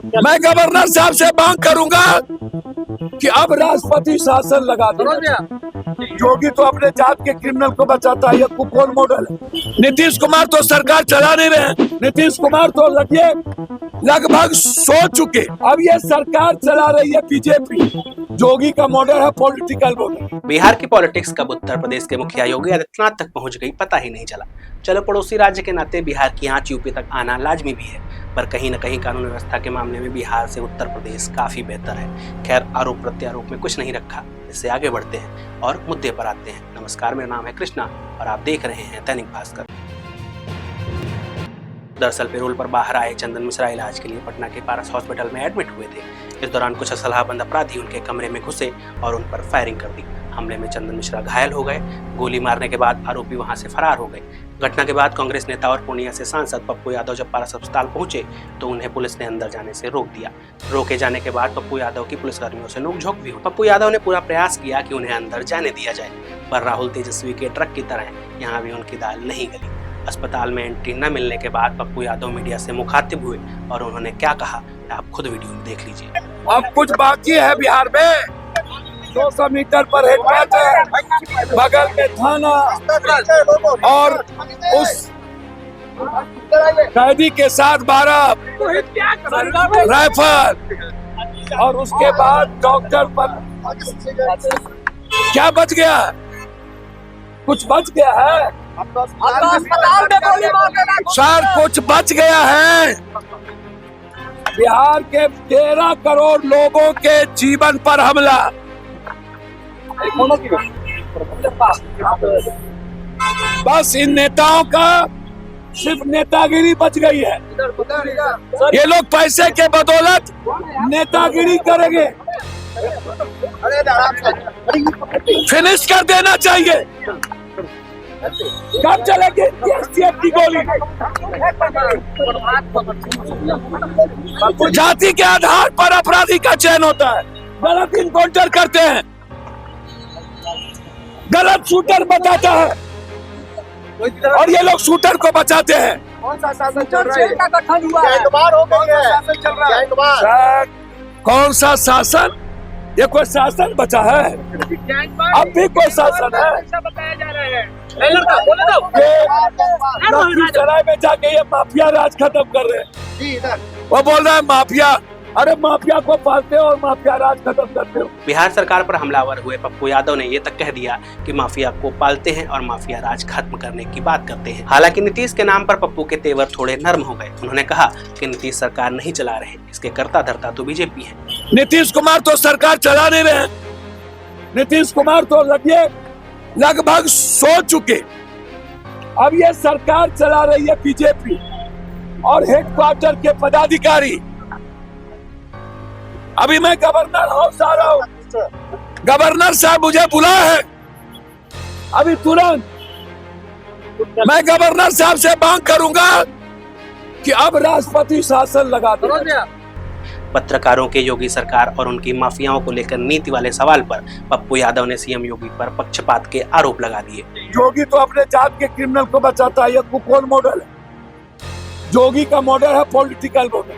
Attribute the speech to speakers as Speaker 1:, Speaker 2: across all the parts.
Speaker 1: मैं गवर्नर साहब से मांग करूंगा कि अब राष्ट्रपति शासन लगा दो। योगी तो अपने जात के क्रिमिनल को बचाता है, ये कुपोल मॉडल है। नीतीश कुमार तो सरकार चला नहीं रहे, नीतीश कुमार तो लगभग सो चुके। अब ये सरकार चला रही है बीजेपी। योगी का मॉडल है पॉलिटिकल मॉडल।
Speaker 2: बिहार की पॉलिटिक्स कब उत्तर प्रदेश के मुखिया योगी आदित्यनाथ तक पहुंच गई पता ही नहीं चला। चलो, पड़ोसी राज्य के नाते बिहार की आंच यूपी तक आना लाजमी भी है, पर कहीं न कहीं कानून व्यवस्था के मामले में बिहार से उत्तर प्रदेश काफी बेहतर है। खैर, आरोप प्रत्यारोप में कुछ नहीं रखा, इससे आगे बढ़ते हैं और मुद्दे पर आते हैं। नमस्कार, मेरा नाम है कृष्णा और आप देख रहे हैं दैनिक भास्कर। दरअसल पैरोल पर बाहर आए चंदन मिश्रा इलाज के लिए पटना के पारस हॉस्पिटल में एडमिट हुए थे। इस दौरान कुछ असलाहबंद अपराधी उनके कमरे में घुसे और उन पर फायरिंग कर दी। हमले में चंदन मिश्रा घायल हो गए। गोली मारने के बाद आरोपी वहां से फरार हो गए। घटना के बाद कांग्रेस नेता और पूर्णिया से सांसद पप्पू यादव जब पारस अस्पताल पहुंचे तो उन्हें पुलिस ने अंदर जाने से रोक दिया। रोके जाने के बाद पप्पू यादव की पुलिसकर्मियों से नोकझोंक भी हुई। पप्पू यादव ने पूरा प्रयास किया कि उन्हें अंदर जाने दिया जाए, पर राहुल तेजस्वी के ट्रक की तरह यहाँ भी उनकी दाल नहीं गली। अस्पताल में एंट्री न मिलने के बाद पप्पू यादव मीडिया से मुखातिब हुए और उन्होंने क्या कहा आप खुद वीडियो में देख लीजिए।
Speaker 1: अब कुछ बाकी है बिहार में। 200 मीटर पर हेडक्वार्टर, बगल में थाना और उस कैदी के साथ 12 राइफल और उसके बाद डॉक्टर पर क्या बच गया? कुछ बच गया है सर, कुछ बच गया है। बिहार के 13 करोड़ लोगों के जीवन पर हमला। बस इन नेताओं का सिर्फ नेतागिरी बच गई है। ये लोग पैसे के बदौलत नेतागिरी करेंगे। फिनिश कर देना चाहिए। कब चलेगी की गोली? जाति के आधार पर अपराधी का चयन होता है। गलत इनकाउंटर करते हैं, गलत शूटर बताता है और ये लोग शूटर को बचाते हैं।
Speaker 3: कौन सा शासन चल रहा है?
Speaker 1: कौन सा शासन? ये कोई शासन बचा है? अब भी कोई शासन है? लखीसराय में जाके ये माफिया राज खत्म कर रहे हैं। वो बोल रहा है माफिया, अरे माफिया को पालते हो और माफिया राज खत्म करते हो।
Speaker 2: बिहार सरकार पर हमलावर हुए पप्पू यादव ने ये तक कह दिया कि माफिया को पालते हैं और माफिया राज खत्म करने की बात करते हैं। हालांकि नीतीश के नाम पर पप्पू के तेवर थोड़े नर्म हो गए। उन्होंने कहा कि नीतीश सरकार नहीं चला रहे, इसके कर्ता धर्ता तो बीजेपी है।
Speaker 1: नीतीश कुमार तो सरकार चला नहीं रहे, नीतीश कुमार तो लगभग सो चुके। अब ये सरकार चला रही है बीजेपी और हेडक्वार्टर के पदाधिकारी। अभी मैं गवर्नर हाउस आ रहा हूँ, गवर्नर साहब मुझे बुलाए हैं अभी तुरंत। मैं गवर्नर साहब से मांग करूंगा कि अब राष्ट्रपति शासन लगा दो।
Speaker 2: पत्रकारों के योगी सरकार और उनकी माफियाओं को लेकर नीति वाले सवाल पर पप्पू यादव ने सीएम योगी पर पक्षपात के आरोप लगा दिए।
Speaker 1: योगी तो अपने जात के क्रिमिनल को बचाता है, ये कुपोल मॉडल है। योगी का मॉडल है पॉलिटिकल मॉडल।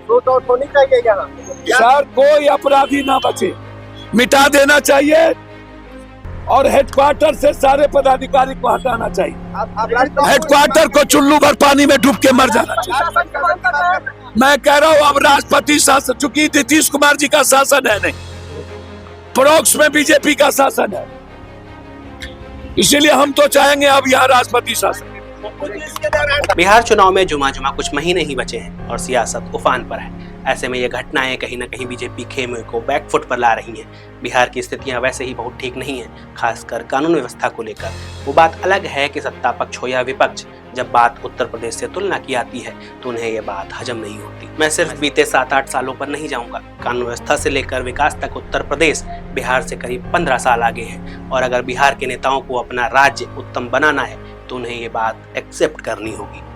Speaker 3: तो नहीं चाहिए यहाँ
Speaker 1: सर, कोई अपराधी ना बचे, मिटा देना चाहिए और हेडक्वार्टर से सारे पदाधिकारी को हटाना चाहिए। हेडक्वार्टर को चुल्लू भर पानी में डूब के मर जाना चाहिए। मैं कह रहा हूँ अब राष्ट्रपति शासन, चूंकि नीतीश कुमार जी का शासन है नहीं, परोक्ष में बीजेपी का शासन है, इसीलिए हम तो चाहेंगे अब यहाँ राष्ट्रपति शासन।
Speaker 2: बिहार चुनाव में जुमा कुछ महीने ही बचे हैं और सियासत उफान पर है। ऐसे में ये घटनाएं कहीं न कहीं बीजेपी खेमे को बैकफुट पर ला रही हैं। बिहार की स्थितियां वैसे ही बहुत ठीक नहीं हैं, खासकर कानून व्यवस्था को लेकर। वो बात अलग है कि सत्ता पक्ष हो या विपक्ष, जब बात उत्तर प्रदेश से तुलना की आती है तो उन्हें ये बात हजम नहीं होती। मैं सिर्फ बीते 7-8 सालों पर नहीं जाऊंगा। कानून व्यवस्था से लेकर विकास तक उत्तर प्रदेश बिहार से करीब 15 साल आगे है और अगर बिहार के नेताओं को अपना राज्य उत्तम बनाना है तो उन्हें ये बात एक्सेप्ट करनी होगी।